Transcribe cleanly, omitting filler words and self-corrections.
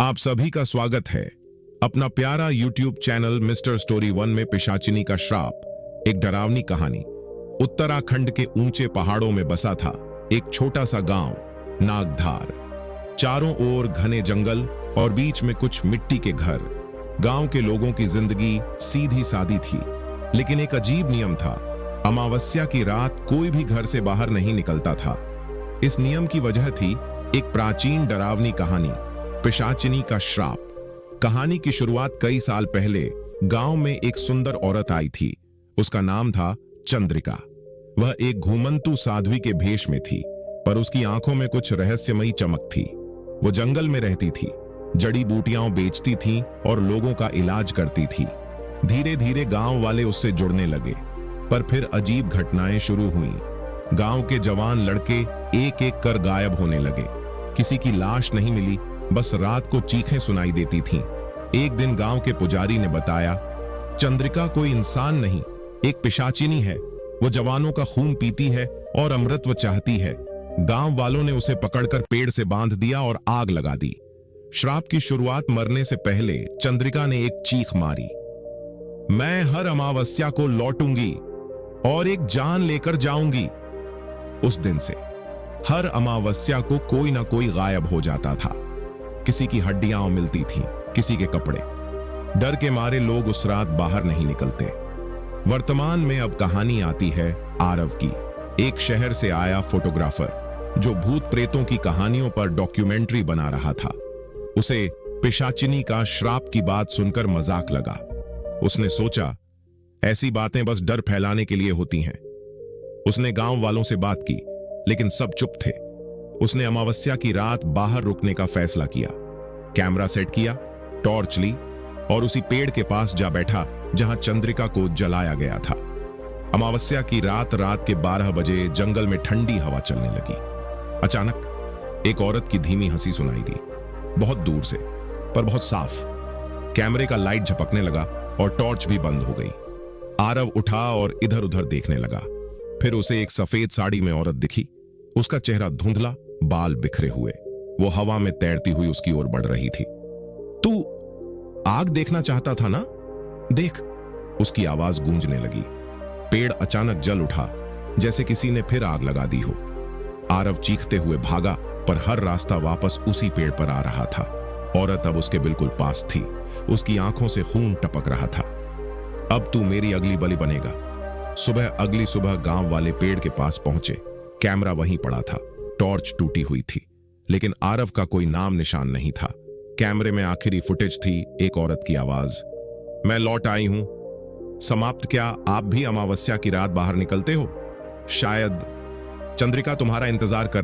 आप सभी का स्वागत है अपना प्यारा YouTube चैनल मिस्टर स्टोरी 1 में पिशाचिनी का श्राप, एक डरावनी कहानी। उत्तराखंड के ऊंचे पहाड़ों में बसा था एक छोटा सा गांव नागधार। चारों ओर घने जंगल और बीच में कुछ मिट्टी के घर। गांव के लोगों की जिंदगी सीधी सादी थी, लेकिन एक अजीब नियम था। अमावस्या की रात कोई भी घर से बाहर नहीं निकलता था। इस नियम की वजह थी एक प्राचीन डरावनी कहानी, पिशाचिनी का श्राप। कहानी की शुरुआत कई साल पहले गांव में एक सुंदर औरत आई थी। उसका नाम था चंद्रिका। वह एक घुमंतु साध्वी के भेष में थी, पर उसकी आंखों में कुछ रहस्यमयी चमक थी। वो जंगल में रहती थी, जड़ी बूटियां बेचती थी और लोगों का इलाज करती थी। धीरे धीरे गांव वाले उससे जुड़ने लगे, पर फिर अजीब घटनाएं शुरू हुईं। गांव के जवान लड़के एक एक कर गायब होने लगे। किसी की लाश नहीं मिली, बस रात को चीखें सुनाई देती थीं। एक दिन गांव के पुजारी ने बताया, चंद्रिका कोई इंसान नहीं, एक पिशाचिनी है। वो जवानों का खून पीती है और अमृतत्व चाहती है। गांव वालों ने उसे पकड़कर पेड़ से बांध दिया और आग लगा दी। श्राप की शुरुआत मरने से पहले चंद्रिका ने एक चीख मारी, मैं हर अमावस्या को लौटूंगी और एक जान लेकर जाऊंगी। उस दिन से हर अमावस्या को कोई ना कोई गायब हो जाता था। किसी की हड्डियां मिलती थीं, किसी के कपड़े। डर के मारे लोग उस रात बाहर नहीं निकलते। वर्तमान में अब कहानी आती है आरव की। एक शहर से आया फोटोग्राफर जो भूत प्रेतों की कहानियों पर डॉक्यूमेंट्री बना रहा था। उसे पिशाचिनी का श्राप की बात सुनकर मजाक लगा। उसने सोचा, ऐसी बातें बस डर फैलाने के लिए होती हैं। उसने गांव वालों से बात की, लेकिन सब चुप थे। उसने अमावस्या की रात बाहर रुकने का फैसला किया। कैमरा सेट किया, टॉर्च ली और उसी पेड़ के पास जा बैठा जहां चंद्रिका को जलाया गया था। अमावस्या की रात के 12 बजे जंगल में ठंडी हवा चलने लगी। अचानक एक औरत की धीमी हंसी सुनाई दी, बहुत दूर से, पर बहुत साफ। कैमरे का लाइट झपकने लगा और टॉर्च भी बंद हो गई। आरव उठा और इधर उधर देखने लगा। फिर उसे एक सफेद साड़ी में औरत दिखी। उसका चेहरा धुंधला, बाल बिखरे हुए। वो हवा में तैरती हुई उसकी ओर बढ़ रही थी। तू आग देखना चाहता था ना? देख, उसकी आवाज गूंजने लगी। पेड़ अचानक जल उठा, जैसे किसी ने फिर आग लगा दी हो। आरव चीखते हुए भागा, पर हर रास्ता वापस उसी पेड़ पर आ रहा था। औरत अब उसके बिल्कुल पास थी। उसकी आंखों से खून टपक रहा था। अब तू मेरी अगली बलि बनेगा। अगली सुबह गांव वाले पेड़ के पास पहुंचे। कैमरा वहीं पड़ा था, टॉर्च टूटी हुई थी, लेकिन आरव का कोई नाम निशान नहीं था। कैमरे में आखिरी फुटेज थी, एक औरत की आवाज, मैं लौट आई हूं। समाप्त। क्या आप भी अमावस्या की रात बाहर निकलते हो? शायद चंद्रिका तुम्हारा इंतजार कर